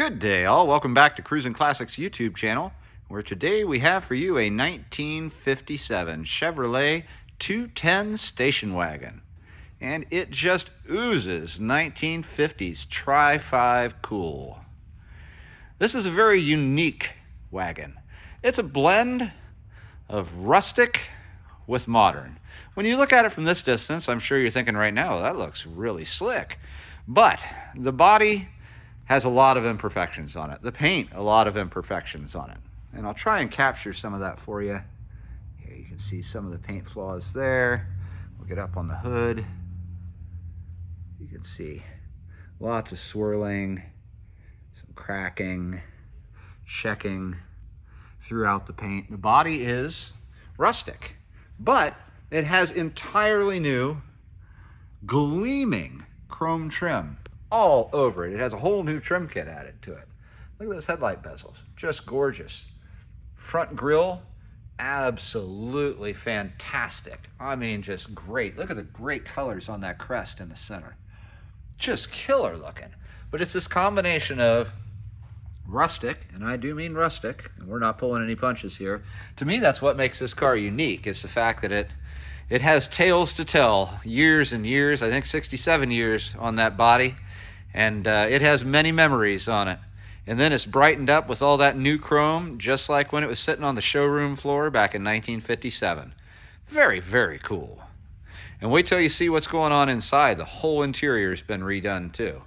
Good day, all. Welcome back to Cruisin' Classics YouTube channel, where today we have for you a 1957 Chevrolet 210 station wagon. And it just oozes 1950s Tri-5 cool. This is a very unique wagon. It's a blend of rustic with modern. When you look at it from this distance, I'm sure you're thinking right now, that looks really slick. But the body has a lot of imperfections on it. The paint, a lot of imperfections on it. And I'll try and capture some of that for you. Here you can see some of the paint flaws there. We'll get up on the hood. You can see lots of swirling, some cracking, checking throughout the paint. The body is rustic, but it has entirely new gleaming chrome trim all over it. It has a whole new trim kit added to it. Look at those headlight bezels, just gorgeous. Front grille, absolutely fantastic. I mean, just great. Look at the great colors on that crest in the center. Just killer looking. But it's this combination of rustic, and I do mean rustic, and we're not pulling any punches here. To me, that's what makes this car unique, is the fact that it has tales to tell, years and years, I think 67 years on that body, and it has many memories on it. And then it's brightened up with all that new chrome, just like when it was sitting on the showroom floor back in 1957. Very, very cool. And wait till you see what's going on inside. The whole interior's been redone too.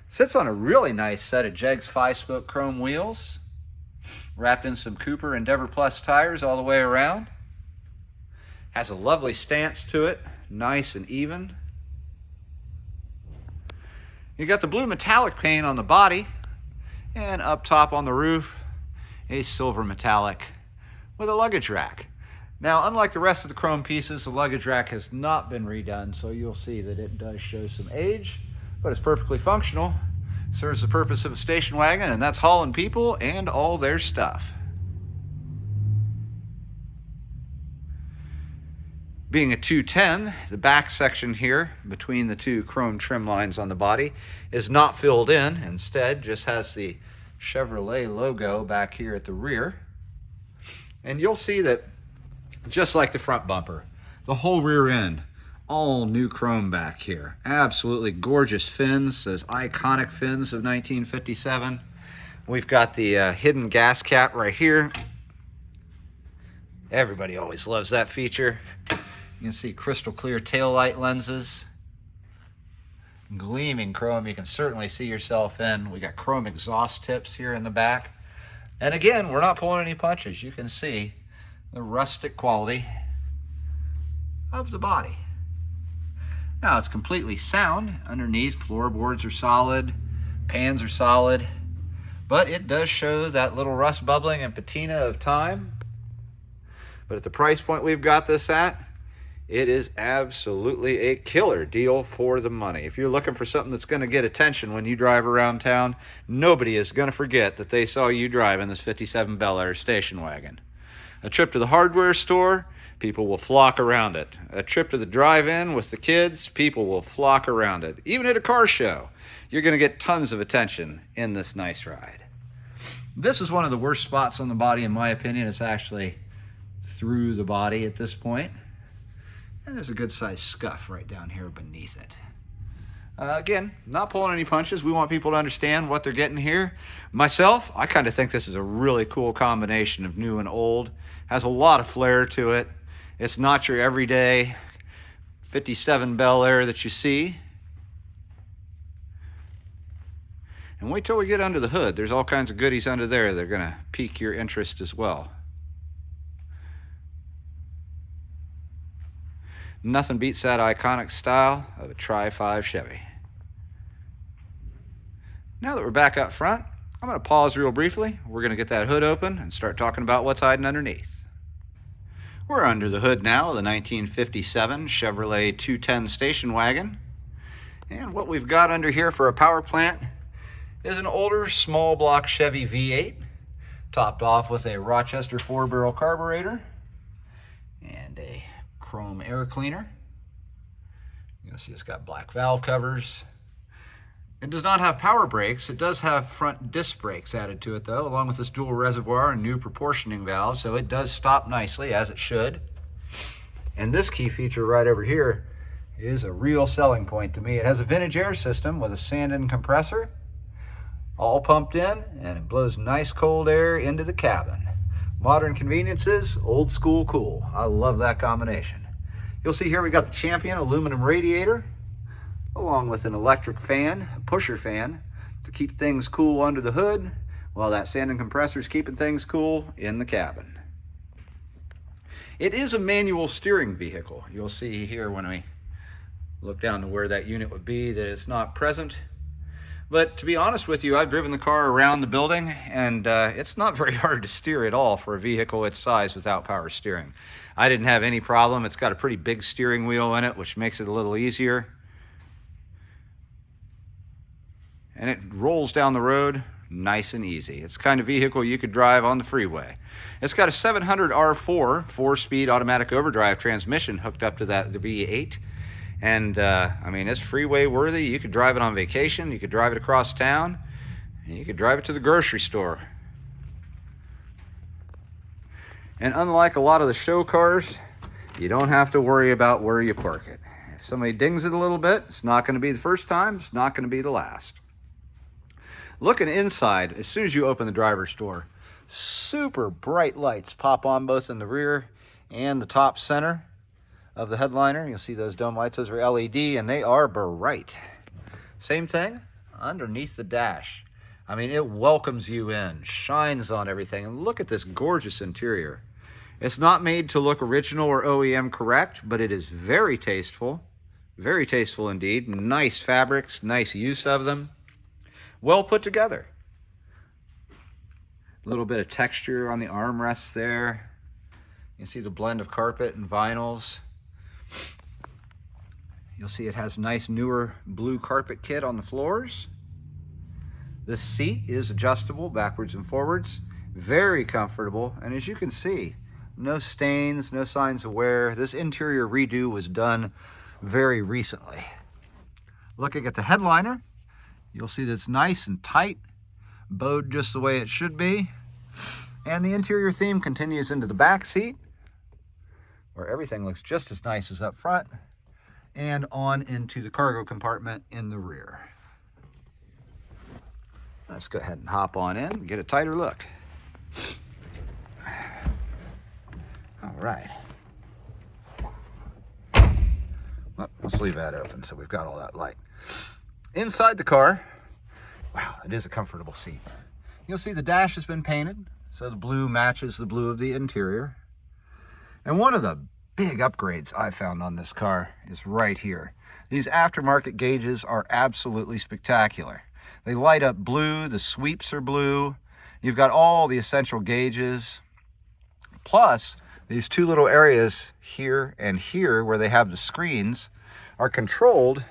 Sits on a really nice set of Jegs 5-spoke chrome wheels, wrapped in some Cooper Endeavor Plus tires all the way around. Has a lovely stance to it, nice and even. You got the blue metallic paint on the body, and up top on the roof, a silver metallic with a luggage rack. Now, unlike the rest of the chrome pieces, the luggage rack has not been redone, so you'll see that it does show some age, but it's perfectly functional. Serves the purpose of a station wagon, and that's hauling people and all their stuff. Being a 210, the back section here between the two chrome trim lines on the body is not filled in. Instead, just has the Chevrolet logo back here at the rear. And you'll see that just like the front bumper, the whole rear end, all new chrome back here. Absolutely gorgeous fins, those iconic fins of 1957. We've got the hidden gas cap right here. Everybody always loves that feature. You can see crystal clear taillight lenses. Gleaming chrome you can certainly see yourself in. We got chrome exhaust tips here in the back. And again, we're not pulling any punches. You can see the rustic quality of the body. Now it's completely sound. Underneath, floorboards are solid, pans are solid, but it does show that little rust bubbling and patina of time. But at the price point we've got this at, it is absolutely a killer deal for the money. If you're looking for something that's going to get attention when you drive around town, nobody is going to forget that they saw you driving this 57 Bel-Air station wagon. A trip to the hardware store, people will flock around it. A trip to the drive-in with the kids, people will flock around it. Even at a car show, you're going to get tons of attention in this nice ride. This is one of the worst spots on the body, in my opinion. It's actually through the body at this point. And there's a good sized scuff right down here beneath it. Again, not pulling any punches. We want people to understand what they're getting here. Myself, I kind of think this is a really cool combination of new and old. Has a lot of flair to it. It's not your everyday 57 Bel-Air that you see. And wait till we get under the hood. There's all kinds of goodies under there that are going to pique your interest as well. Nothing beats that iconic style of a Tri-5 Chevy. Now that we're back up front, I'm going to pause real briefly. We're going to get that hood open and start talking about what's hiding underneath. We're under the hood now of the 1957 Chevrolet 210 station wagon. And what we've got under here for a power plant is an older small block Chevy V8, topped off with a Rochester 4-barrel carburetor and a chrome air cleaner. You can see it's got black valve covers. It does not have power brakes. It does have front disc brakes added to it though, along with this dual reservoir and new proportioning valve, so it does stop nicely, as it should. And this key feature right over here is a real selling point to me. It has a vintage air system with a sand-in compressor, all pumped in, and it blows nice cold air into the cabin. Modern conveniences, old school cool. I love that combination. You'll see here we got a Champion aluminum radiator, along with an electric fan, a pusher fan, to keep things cool under the hood, while that sand-in compressor is keeping things cool in the cabin. It is a manual steering vehicle. You'll see here when we look down to where that unit would be that it's not present. But to be honest with you, I've driven the car around the building, and it's not very hard to steer at all for a vehicle its size without power steering. I didn't have any problem. It's got a pretty big steering wheel in it, which makes it a little easier. And it rolls down the road nice and easy. It's the kind of vehicle you could drive on the freeway. It's got a 700 R4 4-speed automatic overdrive transmission hooked up to the V8. And I mean, it's freeway worthy. You could drive it on vacation, you could drive it across town, and you could drive it to the grocery store. And unlike a lot of the show cars, you don't have to worry about where you park it. If somebody dings it a little bit, it's not going to be the first time, it's not going to be the last. Looking inside, as soon as you open the driver's door, super bright lights pop on both in the rear and the top center of the headliner. You'll see those dome lights, those are LED, and they are bright. Same thing underneath the dash. I mean, it welcomes you in, shines on everything, and look at this gorgeous interior. It's not made to look original or OEM correct, but it is very tasteful indeed. Nice fabrics, nice use of them. Well put together. A little bit of texture on the armrests there. You can see the blend of carpet and vinyls. You'll see it has nice newer blue carpet kit on the floors. This seat is adjustable backwards and forwards. Very comfortable, and as you can see, no stains, no signs of wear. This interior redo was done very recently. Looking at the headliner, you'll see that it's nice and tight, bowed just the way it should be. And the interior theme continues into the back seat, where everything looks just as nice as up front, and on into the cargo compartment in the rear. Let's go ahead and hop on in and get a tighter look. All right. Well, let's leave that open so we've got all that light. Inside the car, wow, it is a comfortable seat. You'll see the dash has been painted, so the blue matches the blue of the interior. And one of the big upgrades I found on this car is right here. These aftermarket gauges are absolutely spectacular. They light up blue, the sweeps are blue. You've got all the essential gauges. Plus, these two little areas here and here where they have the screens are controlled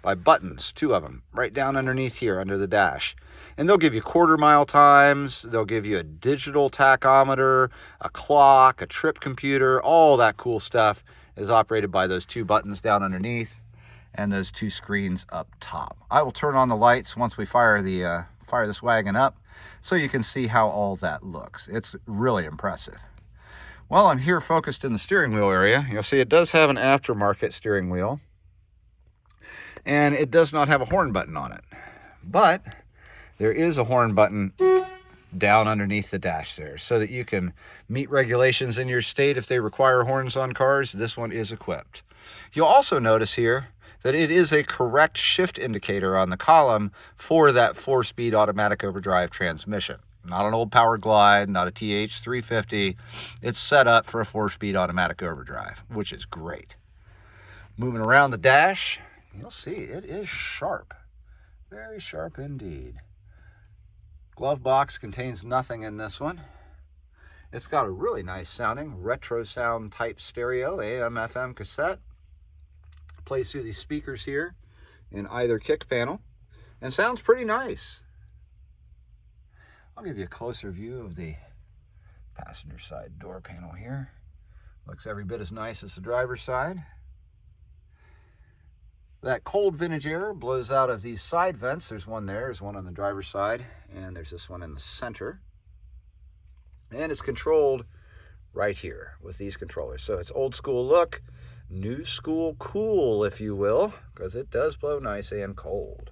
by buttons, two of them, right down underneath here under the dash. And they'll give you quarter-mile times, they'll give you a digital tachometer, a clock, a trip computer, all that cool stuff is operated by those two buttons down underneath and those two screens up top. I will turn on the lights once we fire this wagon up so you can see how all that looks. It's really impressive. While I'm here focused in the steering wheel area, you'll see it does have an aftermarket steering wheel, and it does not have a horn button on it, but there is a horn button down underneath the dash there so that you can meet regulations in your state if they require horns on cars. This one is equipped. You'll also notice here that it is a correct shift indicator on the column for that 4-speed automatic overdrive transmission. Not an old Power Glide, not a TH350. It's set up for a 4-speed automatic overdrive, which is great. Moving around the dash, you'll see it is sharp. Very sharp indeed. Glove box contains nothing in this one. It's got a really nice sounding retro sound type stereo, AM, FM cassette. Plays through these speakers here in either kick panel and sounds pretty nice. I'll give you a closer view of the passenger side door panel here. Looks every bit as nice as the driver's side. That cold vintage air blows out of these side vents. There's one there, there's one on the driver's side, and there's this one in the center. And it's controlled right here with these controllers. So it's old school look, new school cool, if you will, because it does blow nice and cold.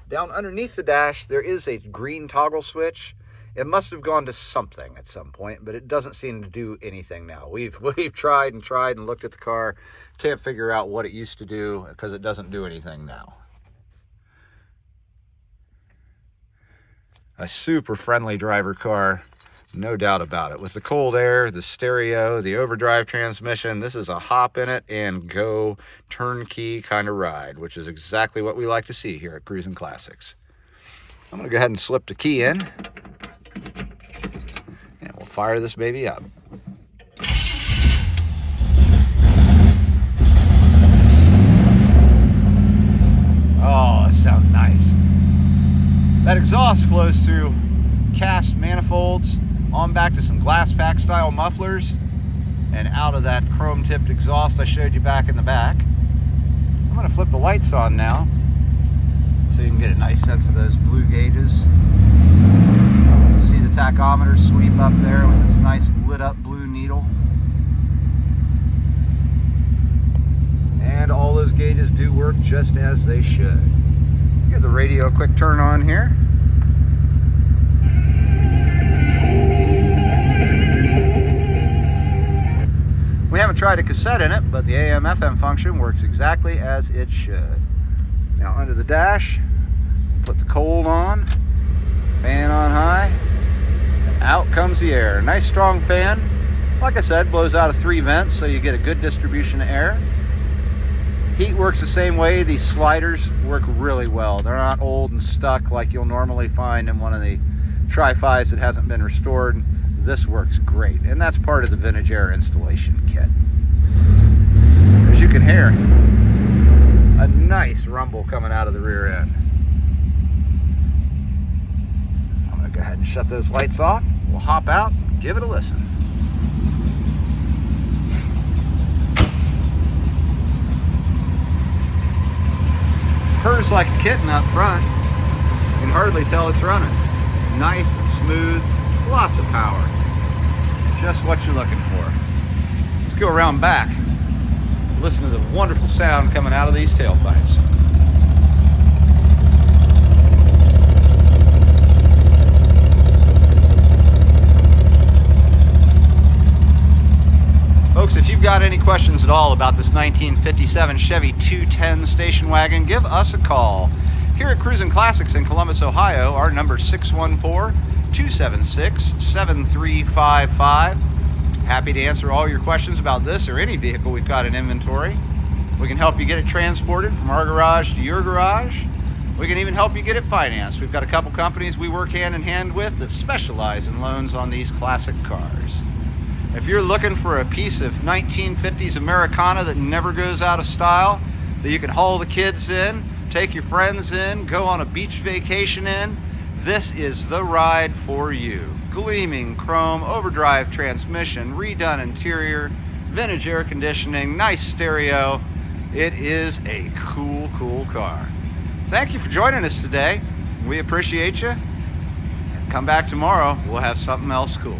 Down underneath the dash, there is a green toggle switch. It must have gone to something at some point, but it doesn't seem to do anything now. We've tried and looked at the car. Can't figure out what it used to do because it doesn't do anything now. A super friendly driver car, no doubt about it. With the cold air, the stereo, the overdrive transmission, this is a hop in it and go turnkey kind of ride, which is exactly what we like to see here at Cruisin' Classics. I'm going to go ahead and slip the key in, and we'll fire this baby up. Oh, it sounds nice. That exhaust flows through cast manifolds, on back to some glass pack style mufflers, and out of that chrome tipped exhaust I showed you back in the back. I'm going to flip the lights on now so you can get a nice sense of those blue gauges. See the tachometer sweep up there with its nice lit up blue needle. And all those gauges do work just as they should. Give the radio a quick turn on here. We haven't tried a cassette in it, but the AM/FM function works exactly as it should. Now under the dash, put the cold on, fan on high, and out comes the air. Nice strong fan. Like I said, blows out of 3 vents, so you get a good distribution of air. Heat works the same way. These sliders work really well. They're not old and stuck like you'll normally find in one of the Tri-Fis that hasn't been restored. This works great, and that's part of the vintage air installation kit. As you can hear, a nice rumble coming out of the rear end. I'm going to go ahead and shut those lights off. We'll hop out and give it a listen. Purrs like a kitten up front. You can hardly tell it's running. Nice and smooth, lots of power. Just what you're looking for. Let's go around back. Listen to the wonderful sound coming out of these tailpipes. Folks, if you've got any questions at all about this 1957 Chevy 210 station wagon, give us a call. Here at Cruisin' Classics in Columbus, Ohio, our number is 614-276-7355. Happy to answer all your questions about this or any vehicle we've got in inventory. We can help you get it transported from our garage to your garage. We can even help you get it financed. We've got a couple companies we work hand in hand with that specialize in loans on these classic cars. If you're looking for a piece of 1950s Americana that never goes out of style, that you can haul the kids in, take your friends in, go on a beach vacation in, this is the ride for you. Gleaming chrome, overdrive transmission, redone interior, vintage air conditioning, nice stereo. It is a cool, cool car. Thank you for joining us today. We appreciate you. Come back tomorrow. We'll have something else cool.